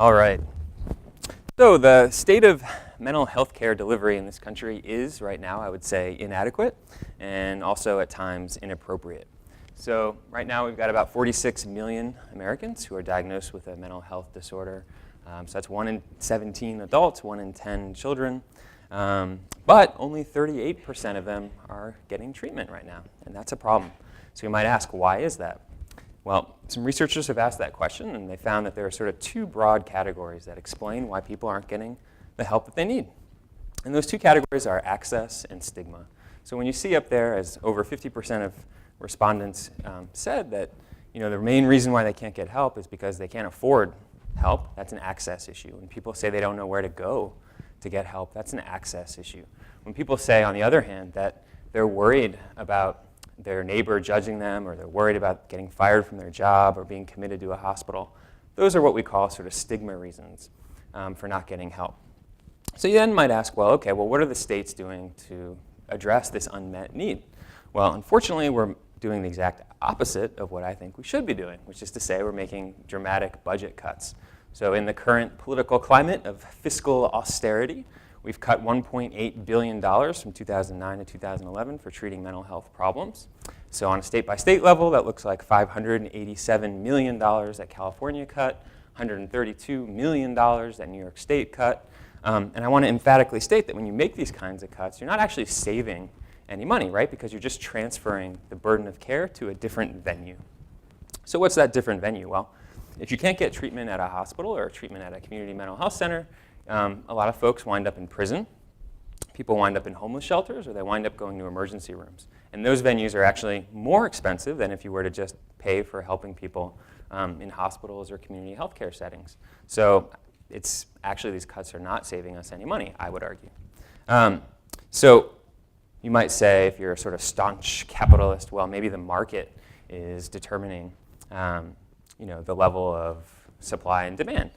All right. So the state of mental health care delivery in this country is, right now, I would say, inadequate and also at times inappropriate. So right now we've got about 46 million Americans who are diagnosed with a mental health disorder. So that's 1 in 17 adults, 1 in 10 children. But only 38% of them are getting treatment right now, and that's a problem. So you might ask, why is that? Well, some researchers have asked that question, and they found that there are sort of two broad categories that explain why people aren't getting the help that they need. And those two categories are access and stigma. So when you see up there, as over 50% of respondents said that the main reason why they can't get help is because they can't afford help, that's an access issue. When people say they don't know where to go to get help, that's an access issue. When people say, on the other hand, that they're worried about their neighbor judging them, or they're worried about getting fired from their job or being committed to a hospital, those are what we call sort of stigma reasons for not getting help. So you then might ask, well, okay, well, what are the states doing to address this unmet need? Well, unfortunately, we're doing the exact opposite of what I think we should be doing, which is to say we're making dramatic budget cuts. So in the current political climate of fiscal austerity, we've cut $1.8 billion from 2009 to 2011 for treating mental health problems. So on a state-by-state level, that looks like $587 million that California cut, $132 million that New York State cut. And I want to emphatically state that when you make these kinds of cuts, you're not actually saving any money, right? Because you're just transferring the burden of care to a different venue. So what's that different venue? Well, if you can't get treatment at a hospital or treatment at a community mental health center, a lot of folks wind up in prison. People wind up in homeless shelters, or they wind up going to emergency rooms. And those venues are actually more expensive than if you were to just pay for helping people in hospitals or community health care settings. So it's actually, these cuts are not saving us any money, I would argue. So you might say, if you're a sort of staunch capitalist, well, maybe the market is determining the level of supply and demand.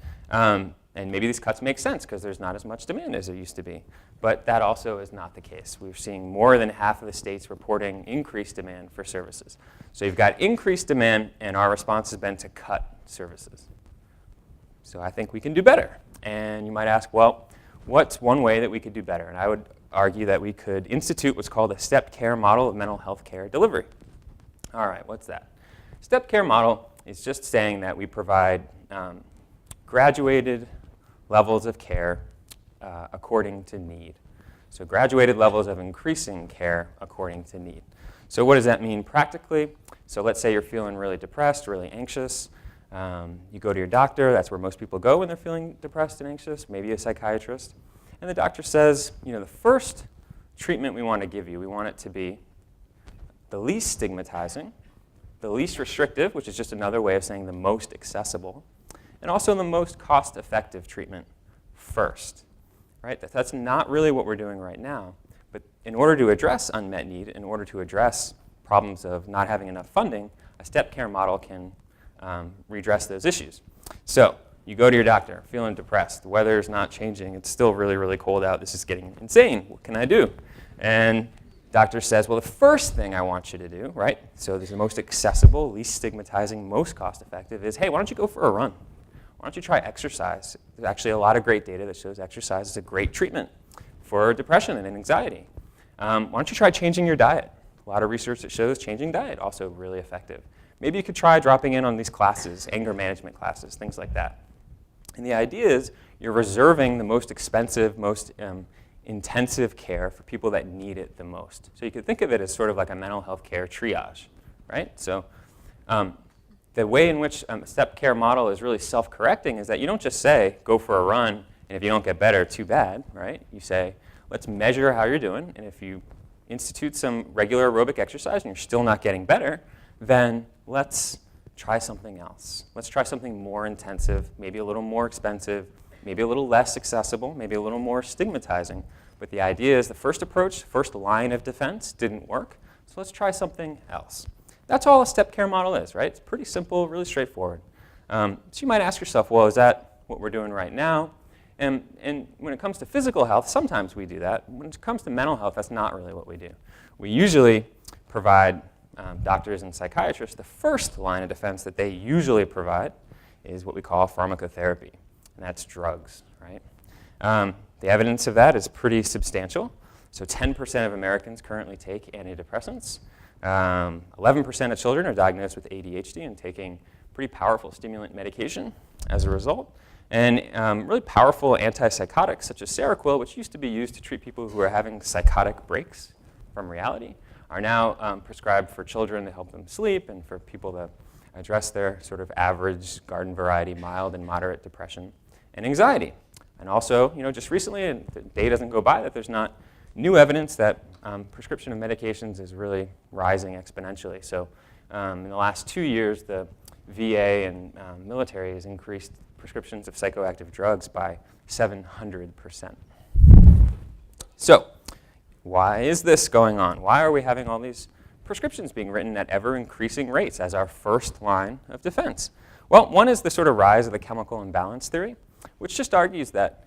And maybe these cuts make sense because there's not as much demand as there used to be. But that also is not the case. We're seeing more than half of the states reporting increased demand for services. So you've got increased demand, and our response has been to cut services. So I think we can do better. And you might ask, well, what's one way that we could do better? And I would argue that we could institute what's called a Stepcare model of mental health care delivery. All right, what's that? Stepcare model is just saying that we provide graduated levels of care according to need. So graduated levels of increasing care according to need. So what does that mean practically? So let's say you're feeling really depressed, really anxious. You go to your doctor. That's where most people go when they're feeling depressed and anxious, maybe a psychiatrist. And the doctor says, the first treatment we want to give you, we want it to be the least stigmatizing, the least restrictive, which is just another way of saying the most accessible, and also the most cost-effective treatment first. Right? That's not really what we're doing right now. But in order to address unmet need, in order to address problems of not having enough funding, a Stepcare model can redress those issues. So you go to your doctor, feeling depressed. The weather's not changing. It's still really, really cold out. This is getting insane. What can I do? And doctor says, well, the first thing I want you to do, right? So this is the most accessible, least stigmatizing, most cost-effective is, hey, why don't you go for a run? Why don't you try exercise? There's actually a lot of great data that shows exercise is a great treatment for depression and anxiety. Why don't you try changing your diet? A lot of research that shows changing diet also really effective. Maybe you could try dropping in on these classes, anger management classes, things like that. And the idea is you're reserving the most expensive, most intensive care for people that need it the most. So you could think of it as sort of like a mental health care triage, right? So the way in which a Stepcare model is really self-correcting is that you don't just say, go for a run, and if you don't get better, too bad, right? You say, let's measure how you're doing, and if you institute some regular aerobic exercise and you're still not getting better, then let's try something else. Let's try something more intensive, maybe a little more expensive, maybe a little less accessible, maybe a little more stigmatizing. But the idea is the first approach, first line of defense, didn't work, so let's try something else. That's all a Stepcare model is, right? It's pretty simple, really straightforward. So you might ask yourself, well, is that what we're doing right now? And when it comes to physical health, sometimes we do that. When it comes to mental health, that's not really what we do. We usually provide doctors and psychiatrists, the first line of defense that they usually provide is what we call pharmacotherapy. and that's drugs, right? The evidence of that is pretty substantial. So 10% of Americans currently take antidepressants. 11% of children are diagnosed with ADHD and taking pretty powerful stimulant medication as a result. And really powerful antipsychotics such as Seroquel, which used to be used to treat people who are having psychotic breaks from reality, are now prescribed for children to help them sleep and for people to address their sort of average garden variety mild and moderate depression and anxiety. And also, just recently, and the day doesn't go by that there's not new evidence that prescription of medications is really rising exponentially. So in the last 2 years, the VA and military has increased prescriptions of psychoactive drugs by 700%. So why is this going on? Why are we having all these prescriptions being written at ever-increasing rates as our first line of defense? Well, one is the sort of rise of the chemical imbalance theory, which just argues that,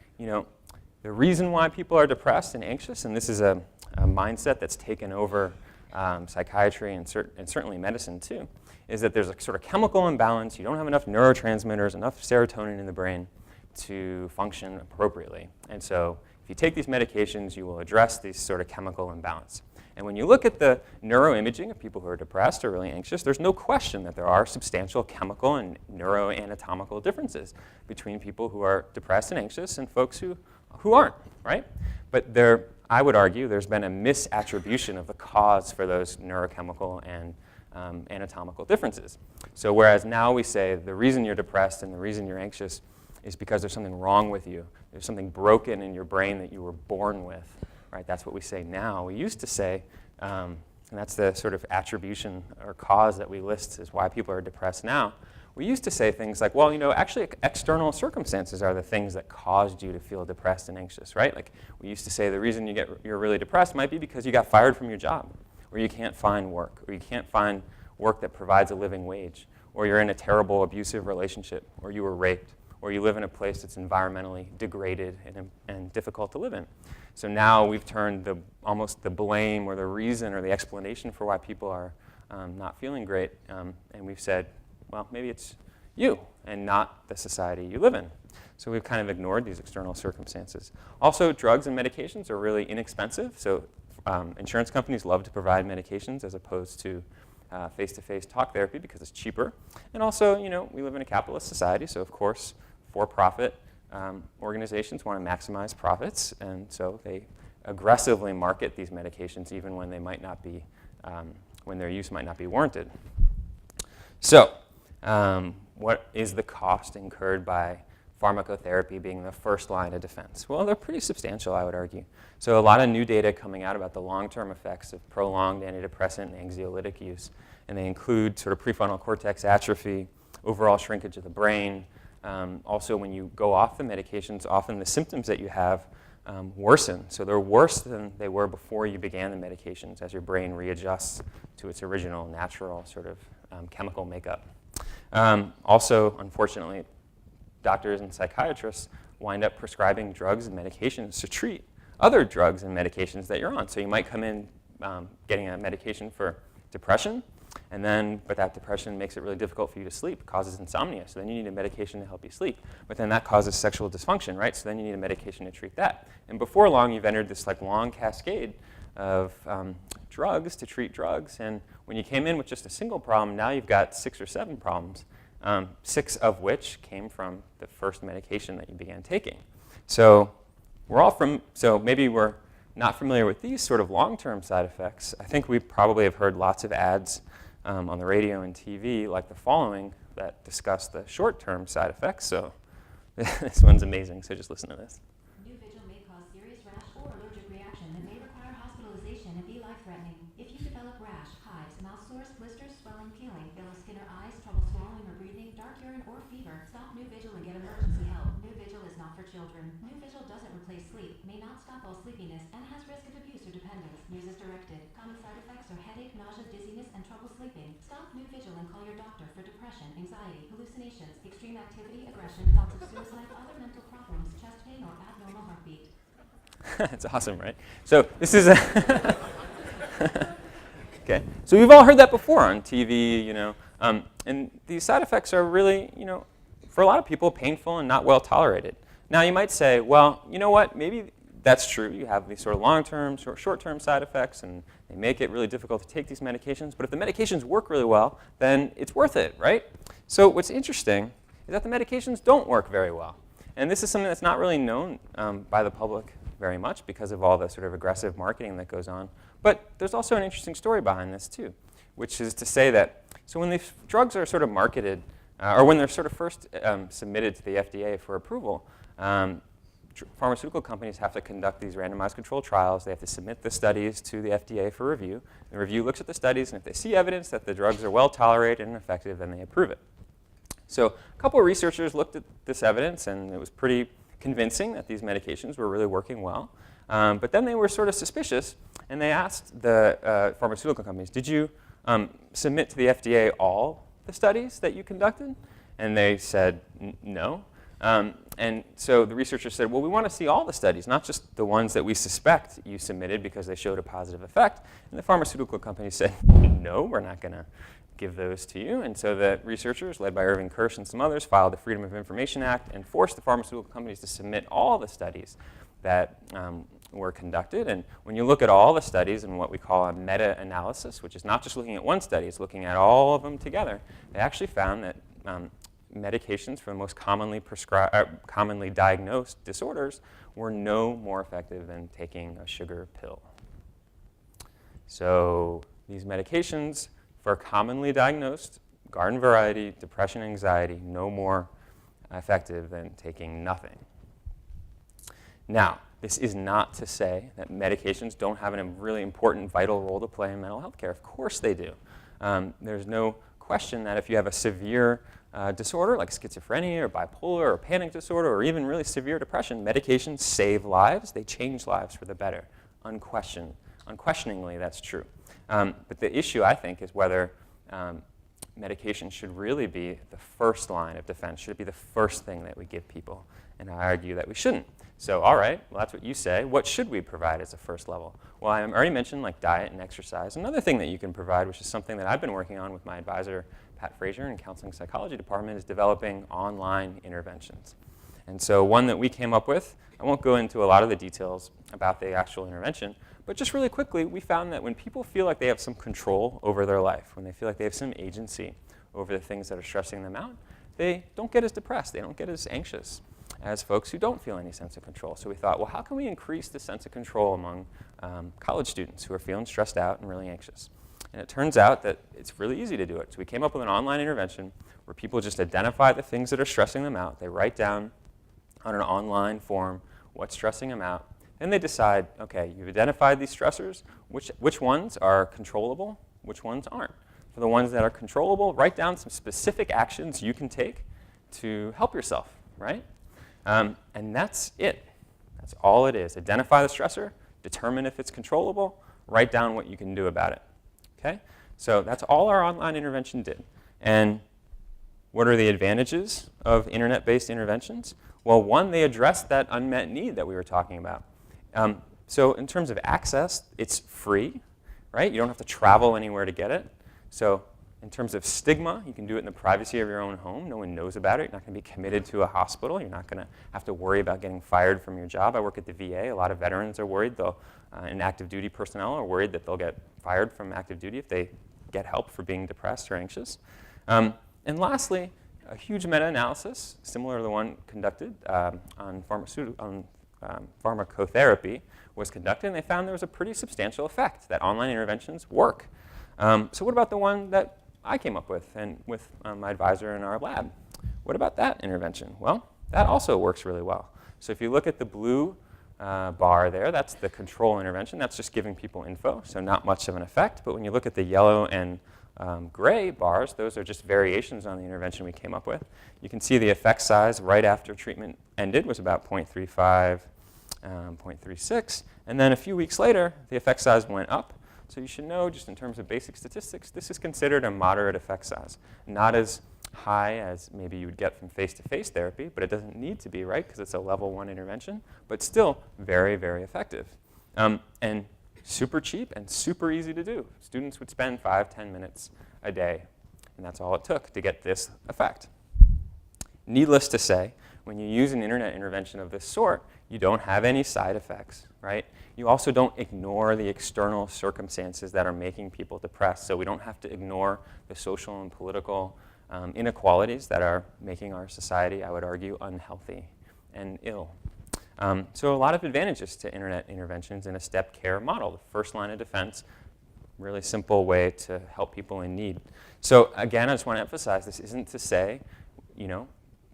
the reason why people are depressed and anxious, and this is a mindset that's taken over psychiatry and certainly medicine too, is that there's a sort of chemical imbalance. You don't have enough neurotransmitters, enough serotonin in the brain to function appropriately. And so if you take these medications, you will address this sort of chemical imbalance. And when you look at the neuroimaging of people who are depressed or really anxious, there's no question that there are substantial chemical and neuroanatomical differences between people who are depressed and anxious and folks who aren't, right? But I would argue there's been a misattribution of the cause for those neurochemical and anatomical differences. So whereas now we say the reason you're depressed and the reason you're anxious is because there's something wrong with you. There's something broken in your brain that you were born with, right? That's what we say now. We used to say, and that's the sort of attribution or cause that we list as why people are depressed now. We used to say things like, well, actually external circumstances are the things that caused you to feel depressed and anxious, right? Like we used to say the reason you're really depressed might be because you got fired from your job, or you can't find work, or you can't find work that provides a living wage, or you're in a terrible abusive relationship, or you were raped, or you live in a place that's environmentally degraded and difficult to live in. So now we've turned almost the blame or the reason or the explanation for why people are not feeling great, and we've said, well, maybe it's you and not the society you live in. So we've kind of ignored these external circumstances. Also, drugs and medications are really inexpensive. So insurance companies love to provide medications as opposed to face-to-face talk therapy because it's cheaper. And also, we live in a capitalist society, so of course, for-profit organizations want to maximize profits, and so they aggressively market these medications even when they might not be, when their use might not be warranted. So, what is the cost incurred by pharmacotherapy being the first line of defense? Well, they're pretty substantial, I would argue. So a lot of new data coming out about the long-term effects of prolonged antidepressant and anxiolytic use, and they include sort of prefrontal cortex atrophy, overall shrinkage of the brain. Also, when you go off the medications, often the symptoms that you have worsen. So they're worse than they were before you began the medications as your brain readjusts to its original natural sort of chemical makeup. Also, unfortunately, doctors and psychiatrists wind up prescribing drugs and medications to treat other drugs and medications that you're on. So you might come in getting a medication for depression, but that depression makes it really difficult for you to sleep, causes insomnia. So then you need a medication to help you sleep. But then that causes sexual dysfunction, right? So then you need a medication to treat that. And before long, you've entered this long cascade of drugs to treat drugs. And when you came in with just a single problem, now you've got 6 or 7 problems, 6 of which came from the first medication that you began taking. So maybe we're not familiar with these sort of long-term side effects. I think we probably have heard lots of ads on the radio and TV like the following that discuss the short-term side effects. So this one's amazing, so just listen to this. New Vigil may cause serious rash or allergic reaction that may require hospitalization and be life-threatening. If you develop rash, hives, mouth sores, blisters, swelling, peeling, yellow skin or eyes, trouble swallowing or breathing, dark urine or fever, stop New Vigil and get emergency help. New Vigil is not for children. New Vigil doesn't replace sleep, may not stop all sleepiness, and has risk of abuse or dependence. Use as directed. Common side effects are headache, nausea, dizziness, and trouble sleeping. Stop New Vigil and call your doctor for depression, anxiety, hallucinations, extreme activity, aggression, thoughts of suicide, other mental problems, chest pain, or abnormal heartbeat. That's awesome, right? So this is okay. So we've all heard that before on TV, and these side effects are really, for a lot of people, painful and not well tolerated. Now, you might say, well, you know what? Maybe that's true. You have these sort of long-term, short-term side effects, and they make it really difficult to take these medications. But if the medications work really well, then it's worth it, right? So what's interesting is that the medications don't work very well. And this is something that's not really known by the public very much because of all the sort of aggressive marketing that goes on. But there's also an interesting story behind this, too, which is to say that, so when these drugs are sort of marketed, or when they're sort of first submitted to the FDA for approval, pharmaceutical companies have to conduct these randomized controlled trials. They have to submit the studies to the FDA for review. The review looks at the studies, and if they see evidence that the drugs are well tolerated and effective, then they approve it. So a couple of researchers looked at this evidence, and it was pretty convincing that these medications were really working well. But then they were sort of suspicious, and they asked the pharmaceutical companies, did you submit to the FDA all the studies that you conducted? And they said no. And so the researchers said, well, we want to see all the studies, not just the ones that we suspect you submitted because they showed a positive effect. And the pharmaceutical companies said, no, we're not going to give those to you. And so the researchers, led by Irving Kirsch and some others, filed the Freedom of Information Act and forced the pharmaceutical companies to submit all the studies that were conducted. And when you look at all the studies in what we call a meta-analysis, which is not just looking at one study, it's looking at all of them together, they actually found that medications for the most commonly diagnosed disorders were no more effective than taking a sugar pill. So these medications for commonly diagnosed garden variety depression, anxiety, no more effective than taking nothing. Now, this is not to say that medications don't have a really important, vital role to play in mental health care. Of course they do. There's no question that if you have a severe disorder like schizophrenia or bipolar or panic disorder or even really severe depression, medications save lives. They change lives for the better. Unquestioningly, that's true. But the issue, I think, is whether medication should really be the first line of defense. Should it be the first thing that we give people? And I argue that we shouldn't. So, all right, well, that's what you say. What should we provide as a first level? Well, I already mentioned like diet and exercise. Another thing that you can provide, which is something that I've been working on with my advisor, Pat Frazier, in Counseling Psychology Department, is developing online interventions. And so one that we came up with, I won't go into a lot of the details about the actual intervention, but just really quickly, we found that when people feel like they have some control over their life, when they feel like they have some agency over the things that are stressing them out, they don't get as depressed, they don't get as anxious as folks who don't feel any sense of control. So we thought, well, how can we increase the sense of control among college students who are feeling stressed out and really anxious? And it turns out that it's really easy to do it. So we came up with an online intervention where people just identify the things that are stressing them out. They write down on an online form what's stressing them out. Then they decide, okay, you've identified these stressors. Which ones are controllable? Which ones aren't? For the ones that are controllable, write down some specific actions you can take to help yourself, right? And that's it. That's all it is. Identify the stressor, determine if it's controllable, write down what you can do about it. Okay? So that's all our online intervention did. And what are the advantages of internet-based interventions? Well, one, they address that unmet need that we were talking about. So in terms of access, it's free, right? You don't have to travel anywhere to get it. So in terms of stigma, you can do it in the privacy of your own home. No one knows about it. You're not going to be committed to a hospital. You're not going to have to worry about getting fired from your job. I work at the VA. A lot of veterans are worried, and active duty personnel are worried that they'll get fired from active duty if they get help for being depressed or anxious. And lastly, a huge meta-analysis, similar to the one conducted on pharmacotherapy, was conducted, and they found there was a pretty substantial effect, that online interventions work. So what about the one that I came up with and with my advisor in our lab? What about that intervention? Well, that also works really well. So if you look at the blue bar there, that's the control intervention. That's just giving people info, so not much of an effect. But when you look at the yellow and gray bars, those are just variations on the intervention we came up with. You can see the effect size right after treatment ended was about 0.35, 0.36. And then a few weeks later, the effect size went up. So you should know, just in terms of basic statistics, this is considered a moderate effect size. Not as high as maybe you would get from face-to-face therapy, but it doesn't need to be, right, because it's a level 1 intervention, but still very, very effective. And super cheap and super easy to do. Students would spend 5-10 minutes a day, and that's all it took to get this effect. Needless to say, when you use an internet intervention of this sort, you don't have any side effects, right? You also don't ignore the external circumstances that are making people depressed. So we don't have to ignore the social and political inequalities that are making our society, I would argue, unhealthy and ill. So a lot of advantages to internet interventions in a Stepcare model. The first line of defense, really simple way to help people in need. So again, I just want to emphasize, this isn't to say,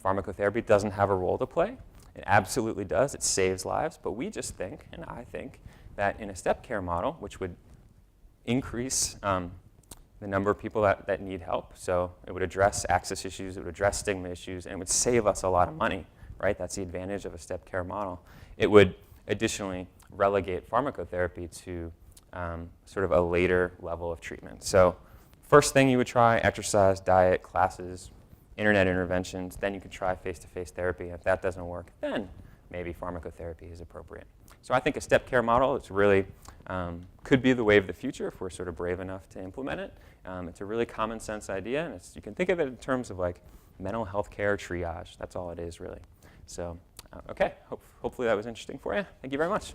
pharmacotherapy doesn't have a role to play. It absolutely does. It saves lives. But we just think, and I think, that in a Stepcare model, which would increase the number of people that need help, so it would address access issues, it would address stigma issues, and it would save us a lot of money, right? That's the advantage of a Stepcare model. It would additionally relegate pharmacotherapy to sort of a later level of treatment. So first thing you would try, exercise, diet, classes, internet interventions, then you could try face-to-face therapy. If that doesn't work, then maybe pharmacotherapy is appropriate. So I think a Stepcare model, it's really, could be the way of the future if we're sort of brave enough to implement it. It's a really common sense idea, and you can think of it in terms of like mental health care triage. That's all it is, really. So, okay, hopefully that was interesting for you. Thank you very much.